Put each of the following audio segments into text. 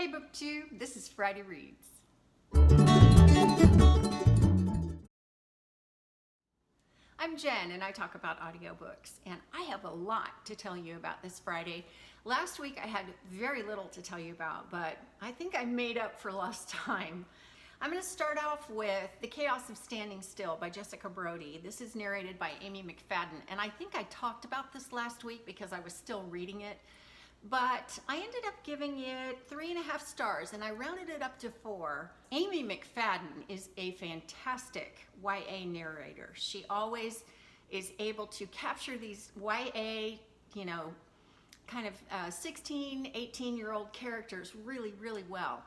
Hey BookTube, this is Friday Reads. I'm Jen and I talk about audiobooks, and I have a lot to tell you about this Friday. Last week I had very little to tell you about, but I think I made up for lost time. I'm going to start off with The Chaos of Standing Still by Jessica Brody. This is narrated by Amy McFadden, and I think I talked about this last week because I was still reading it. But I ended up giving it 3.5 stars, and I rounded it up to 4. Amy McFadden is a fantastic YA narrator. She always is able to capture these YA, kind of 16, 18-year-old characters really, really well.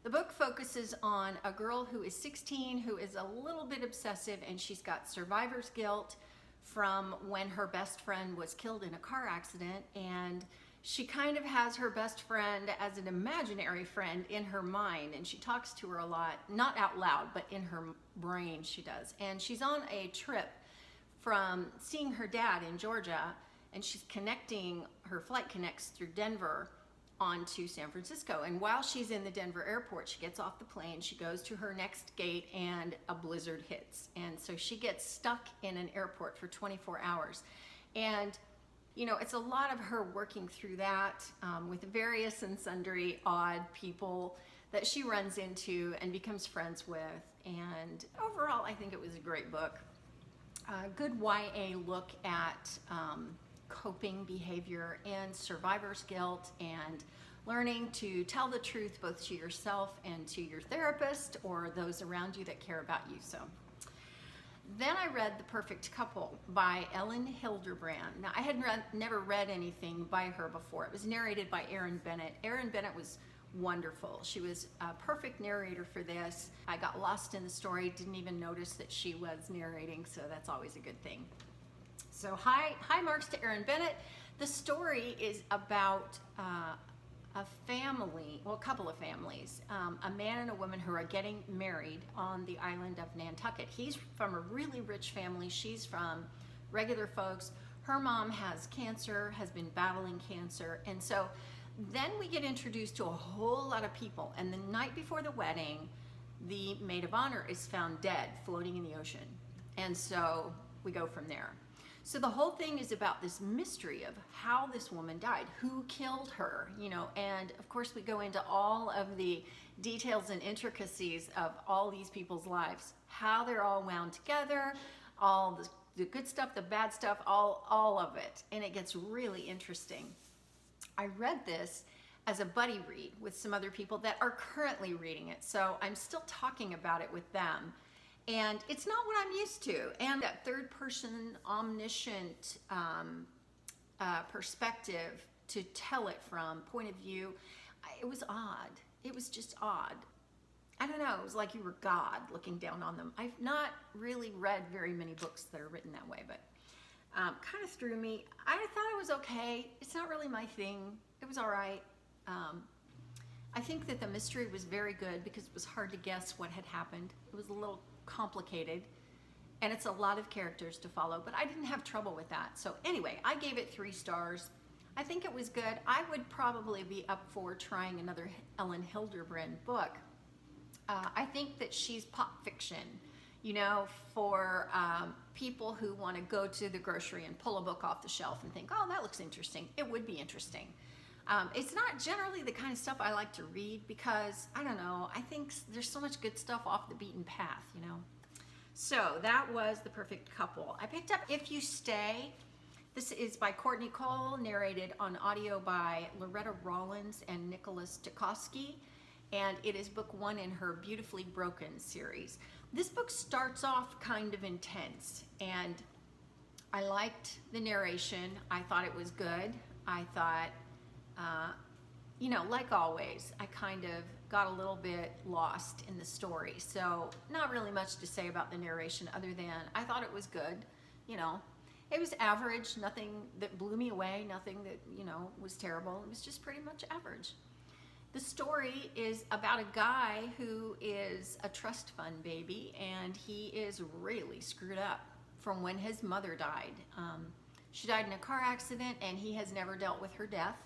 The book focuses on a girl who is 16, who is a little bit obsessive, and she's got survivor's guilt from when her best friend was killed in a car accident, and she kind of has her best friend as an imaginary friend in her mind, and she talks to her a lot, not out loud, but in her brain she does. And she's on a trip from seeing her dad in Georgia, and she's her flight connects through Denver onto San Francisco. And while she's in the Denver airport, she gets off the plane, she goes to her next gate, and a blizzard hits. And so she gets stuck in an airport for 24 hours. And it's a lot of her working through that with various and sundry odd people that she runs into and becomes friends with. And overall, I think it was a great book. A good YA look at coping behavior and survivor's guilt and learning to tell the truth both to yourself and to your therapist or those around you that care about you. So then I read The Perfect Couple by Elin Hilderbrand. Now, I had never read anything by her before. It was narrated by Erin Bennett. Erin Bennett was wonderful. She was a perfect narrator for this. I got lost in the story, didn't even notice that she was narrating, so that's always a good thing. So high marks to Erin Bennett. The story is about a couple of families, a man and a woman who are getting married on the island of Nantucket. He's from a really rich family. She's from regular folks. Her mom has cancer, has been battling cancer. And so then we get introduced to a whole lot of people. And the night before the wedding, the maid of honor is found dead, floating in the ocean. And so we go from there. So the whole thing is about this mystery of how this woman died, who killed her, and of course we go into all of the details and intricacies of all these people's lives, how they're all wound together, all the good stuff, the bad stuff, all of it, and it gets really interesting. I read this as a buddy read with some other people that are currently reading it, so I'm still talking about it with them. And it's not what I'm used to. And that third-person, omniscient perspective to tell it from, point of view, it was odd. It was just odd. I don't know, it was like you were God looking down on them. I've not really read very many books that are written that way, but kind of threw me. I thought it was okay. It's not really my thing. It was all right. I think that the mystery was very good because it was hard to guess what had happened. It was a little complicated, and it's a lot of characters to follow, but I didn't have trouble with that. So anyway, I gave it 3 stars. I think it was good. I would probably be up for trying another Elin Hilderbrand book. I think that she's pop fiction, for people who want to go to the grocery and pull a book off the shelf and think, oh, that looks interesting. It would be interesting. It's not generally the kind of stuff I like to read because, I don't know, I think there's so much good stuff off the beaten path, So that was The Perfect Couple. I picked up If You Stay. This is by Courtney Cole, narrated on audio by Loretta Rawlins and Nicolas Tecosky, and it is book 1 in her Beautifully Broken series. This book starts off kind of intense, and I liked the narration. I thought it was good. I thought, like always, I kind of got a little bit lost in the story. So not really much to say about the narration other than I thought it was good. It was average, nothing that blew me away, nothing that, was terrible. It was just pretty much average. The story is about a guy who is a trust fund baby, and he is really screwed up from when his mother died. She died in a car accident, and he has never dealt with her death.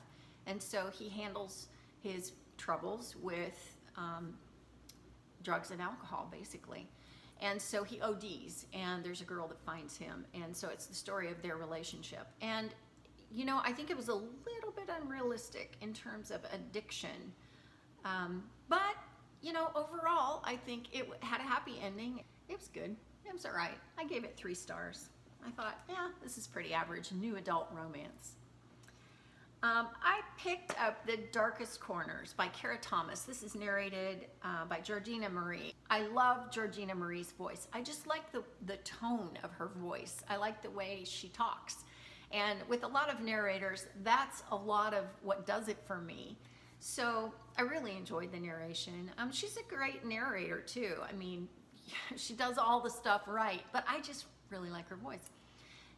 And so he handles his troubles with drugs and alcohol, basically. And so he ODs, and there's a girl that finds him, and so it's the story of their relationship. And you know, I think it was a little bit unrealistic in terms of addiction, but you know, overall, I think it had a happy ending. It was good. It was all right. I gave it 3 stars. I thought, yeah, this is pretty average new adult romance. I picked up The Darkest Corners by Kara Thomas. This is narrated by Jorjeana Marie. I love Jorjeana Marie's voice. I just like the tone of her voice. I like the way she talks. And with a lot of narrators, that's a lot of what does it for me. So I really enjoyed the narration. She's a great narrator too. I mean, she does all the stuff right, but I just really like her voice.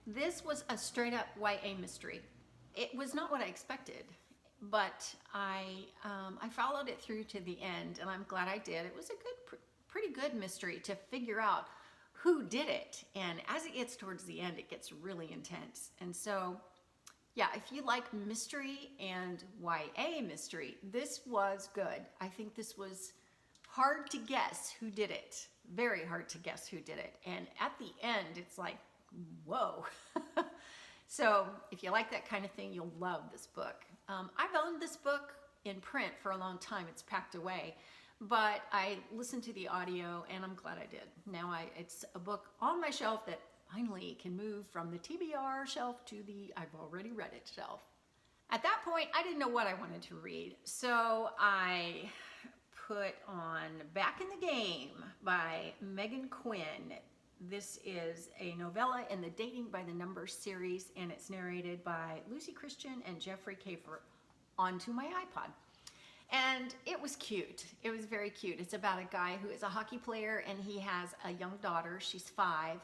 This was a straight up YA mystery. It was not what I expected, but I followed it through to the end, and I'm glad I did. It was a pretty good mystery to figure out who did it, and as it gets towards the end, it gets really intense. And so, yeah, if you like mystery and YA mystery, this was good. I think this was hard to guess who did it. Very hard to guess who did it. And at the end, it's like, whoa. So if you like that kind of thing, you'll love this book. I've owned this book in print for a long time. It's packed away, but I listened to the audio and I'm glad I did. Now it's a book on my shelf that finally can move from the TBR shelf to the I've already read it shelf. At that point, I didn't know what I wanted to read, so I put on Back in the Game by Meghan Quinn. This is a novella in the Dating by the Numbers series, and it's narrated by Luci and Jeffrey Kafer onto my iPod. And it was cute. It was very cute. It's about a guy who is a hockey player, and he has a young daughter. She's 5,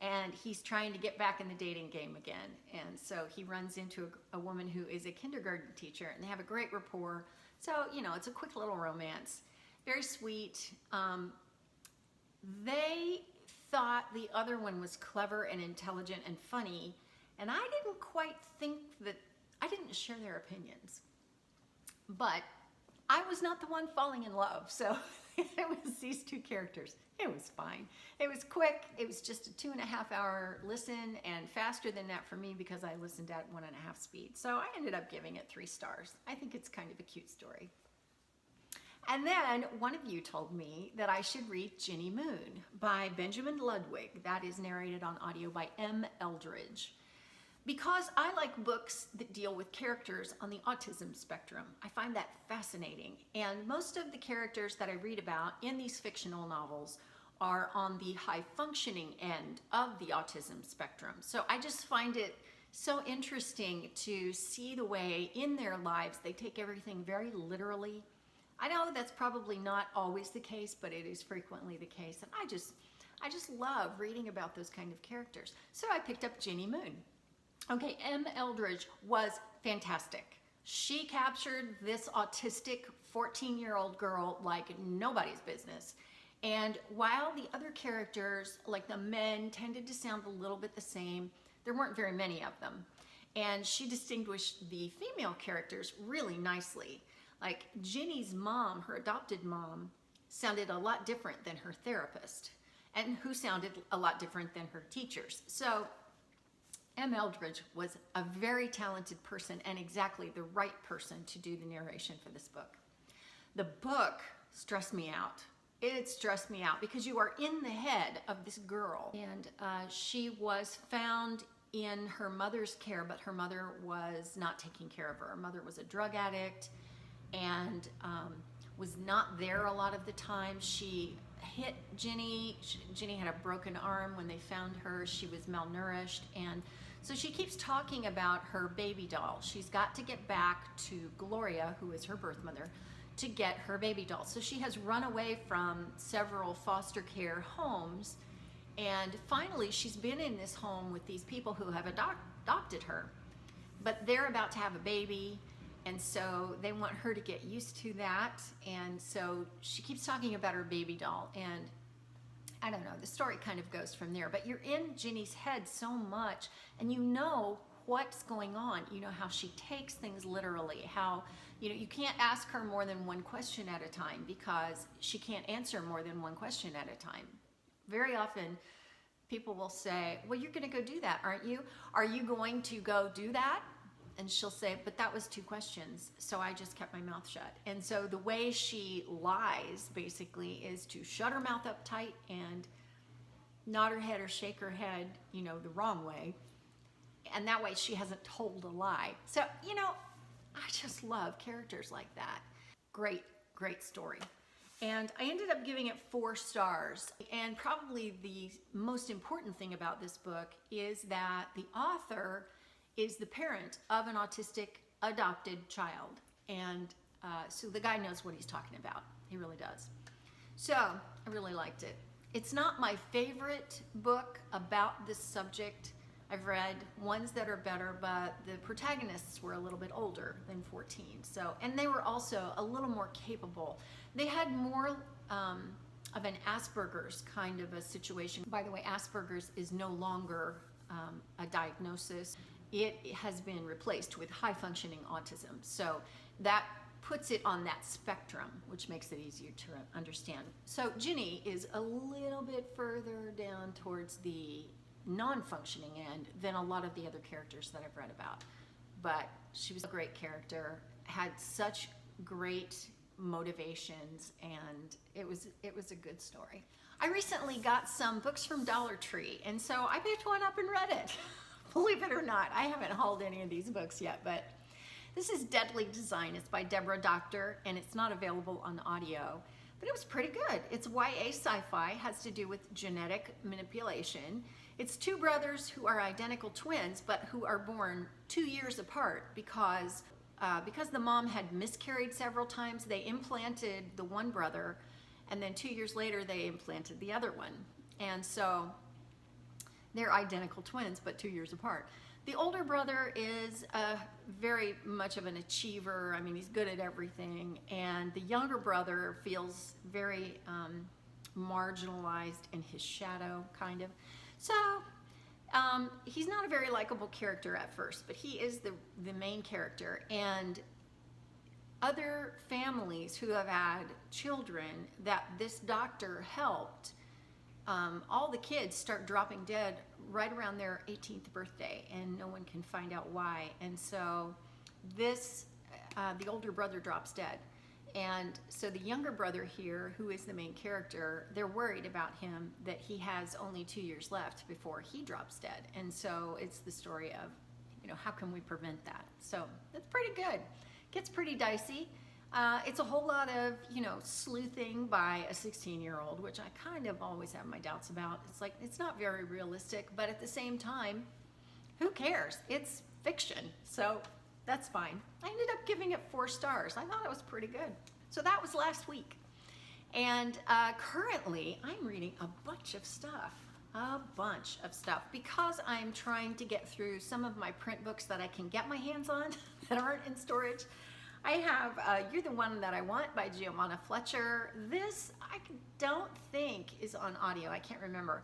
and he's trying to get back in the dating game again. And so he runs into a woman who is a kindergarten teacher, and they have a great rapport. So, you know, it's a quick little romance. Very sweet. They thought the other one was clever and intelligent and funny, and I didn't quite think that, I didn't share their opinions. But I was not the one falling in love, so it was these 2 characters. It was fine. It was quick. It was just a 2.5-hour listen, and faster than that for me because I listened at 1.5 speed. So I ended up giving it 3 stars. I think it's kind of a cute story. And then one of you told me that I should read Ginny Moon by Benjamin Ludwig. That is narrated on audio by Em Eldridge. Because I like books that deal with characters on the autism spectrum. I find that fascinating. And most of the characters that I read about in these fictional novels are on the high functioning end of the autism spectrum. So I just find it so interesting to see the way in their lives they take everything very literally. I know that's probably not always the case, but it is frequently the case. And I just love reading about those kind of characters. So I picked up Ginny Moon. Okay, Em Eldridge was fantastic. She captured this autistic 14-year-old girl like nobody's business. And while the other characters, like the men, tended to sound a little bit the same, there weren't very many of them. And she distinguished the female characters really nicely. Like Ginny's mom, her adopted mom, sounded a lot different than her therapist, and who sounded a lot different than her teachers. So Em Eldridge was a very talented person and exactly the right person to do the narration for this book. The book stressed me out. It stressed me out because you are in the head of this girl, and she was found in her mother's care, but her mother was not taking care of her. Her mother was a drug addict and was not there a lot of the time. She hit Ginny. Ginny had a broken arm when they found her. She was malnourished, and so she keeps talking about her baby doll. She's got to get back to Gloria, who is her birth mother, to get her baby doll. So she has run away from several foster care homes, and finally she's been in this home with these people who have adopted her, but they're about to have a baby. And so they want her to get used to that. And so she keeps talking about her baby doll. And I don't know, the story kind of goes from there. But you're in Ginny's head so much, and you know what's going on. You know how she takes things literally, how You know, you can't ask her more than one question at a time because she can't answer more than one question at a time. Very often, people will say, well, you're going to go do that, aren't you? Are you going to go do that? And she'll say, but that was 2 questions, so I just kept my mouth shut. And so the way she lies, basically, is to shut her mouth up tight and nod her head or shake her head, you know, the wrong way. And that way she hasn't told a lie. So, you know, I just love characters like that. Great, great story. And I ended up giving it 4 stars. And probably the most important thing about this book is that the author is the parent of an autistic adopted child. And so the guy knows what he's talking about. He really does. So I really liked it. It's not my favorite book about this subject. I've read ones that are better, but the protagonists were a little bit older than 14. So, and they were also a little more capable. They had more of an Asperger's kind of a situation. By the way, Asperger's is no longer a diagnosis. It has been replaced with high-functioning autism. So that puts it on that spectrum, which makes it easier to understand. So Ginny is a little bit further down towards the non-functioning end than a lot of the other characters that I've read about. But she was a great character, had such great motivations, and it was a good story. I recently got some books from Dollar Tree, and so I picked one up and read it. Believe it or not, I haven't hauled any of these books yet, but this is Deadly Design. It's by Debra, Dockter, and it's not available on audio, but it was pretty good. It's YA sci-fi, has to do with genetic manipulation. It's 2 brothers who are identical twins, but who are born 2 years apart because the mom had miscarried several times. They implanted the one brother, and then 2 years later, they implanted the other one. And so they're identical twins, but 2 years apart. The older brother is very much of an achiever. I mean, he's good at everything. And the younger brother feels very marginalized in his shadow, kind of. So he's not a very likable character at first, but he is the main character. And other families who have had children that this doctor helped, all the kids start dropping dead right around their 18th birthday, and no one can find out why. And so the older brother drops dead. And so the younger brother here, who is the main character, they're worried about him, that he has only 2 years left before he drops dead. And so it's the story of, you know, how can we prevent that? So it's pretty good. Gets pretty dicey. It's a whole lot of, you know, sleuthing by a 16-year-old, which I kind of always have my doubts about. It's like, it's not very realistic, but at the same time, who cares? It's fiction, so that's fine. I ended up giving it 4 stars. I thought it was pretty good. So that was last week. And currently, I'm reading a bunch of stuff, because I'm trying to get through some of my print books that I can get my hands on that aren't in storage. I have You're the One That I Want by Jorjeana Fletcher. This I don't think is on audio. I can't remember.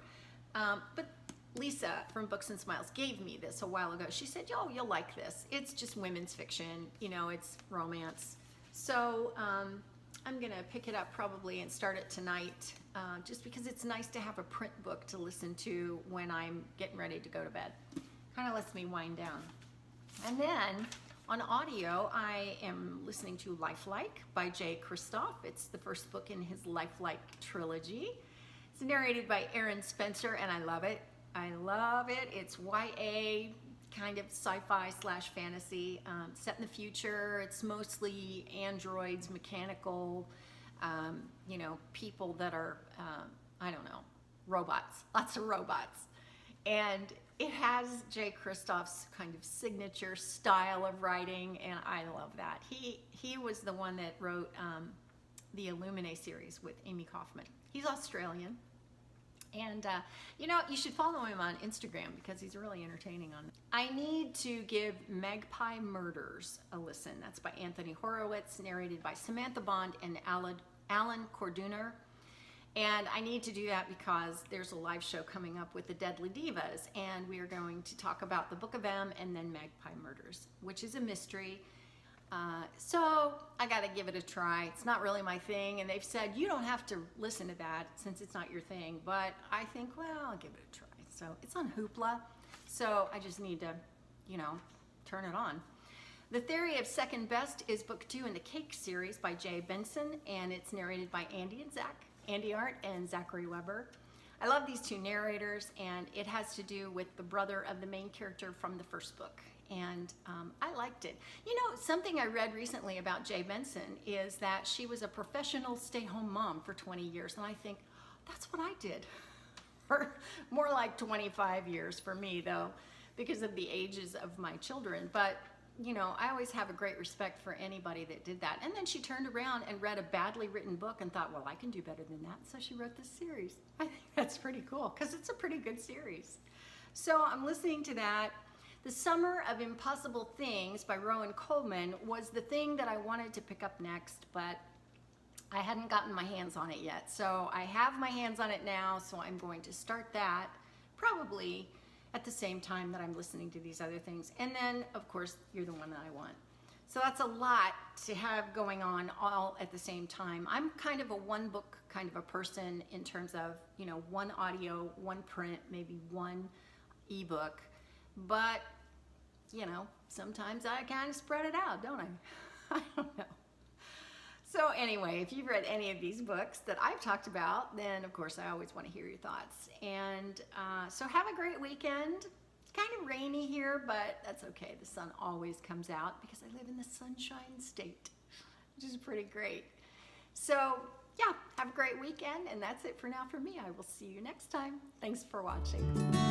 But Lisa from Books and Smiles gave me this a while ago. She said, "Oh, you'll like this. It's just women's fiction. You know, it's romance." So I'm going to pick it up probably and start it tonight, just because it's nice to have a print book to listen to when I'm getting ready to go to bed. Kind of lets me wind down. And then on audio, I am listening to Lifelike by Jay Kristoff. It's the first book in his Lifelike trilogy. It's narrated by Erin Spencer, and I love it. I love it. It's YA, kind of sci-fi / fantasy, set in the future. It's mostly androids, mechanical, you know, people that are, I don't know, robots, lots of robots. And it has Jay Kristoff's kind of signature style of writing, and I love that. He was the one that wrote the Illuminae series with Amy Kaufman. He's Australian. And, you know, you should follow him on Instagram because he's really entertaining on it. I need to give Magpie Murders a listen. That's by Anthony Horowitz, narrated by Samantha Bond and Alan Corduner. And I need to do that because there's a live show coming up with the Deadly Divas, and we are going to talk about the Book of Em and then Magpie Murders, which is a mystery. So I got to give it a try. It's not really my thing, and they've said you don't have to listen to that since it's not your thing, but I think, well, I'll give it a try. So it's on Hoopla, so I just need to, turn it on. The Theory of Second Best is book 2 in the Cake series by Jay Bengtsson, and it's narrated by Andi Arndt and Zachary Weber. I love these two narrators, and it has to do with the brother of the main character from the first book. And I liked it. Something I read recently about Jay Bengtsson is that she was a professional stay-home mom for 20 years. And I think, that's what I did. For more like 25 years for me, though, because of the ages of my children. But, I always have a great respect for anybody that did that. And then she turned around and read a badly written book and thought, well, I can do better than that. So she wrote this series. I think that's pretty cool because it's a pretty good series. So I'm listening to that. The Summer of Impossible Things by Rowan Coleman was the thing that I wanted to pick up next, but I hadn't gotten my hands on it yet. So I have my hands on it now, so I'm going to start that probably at the same time that I'm listening to these other things. And then, of course, You're the One That I Want. So that's a lot to have going on all at the same time. I'm kind of a one book kind of a person in terms of, one audio, one print, maybe one ebook. But, sometimes I kind of spread it out, don't I? I don't know. So anyway, if you've read any of these books that I've talked about, then of course I always want to hear your thoughts. And so have a great weekend. It's kind of rainy here, but that's okay. The sun always comes out because I live in the Sunshine State, which is pretty great. So yeah, have a great weekend. And that's it for now for me. I will see you next time. Thanks for watching.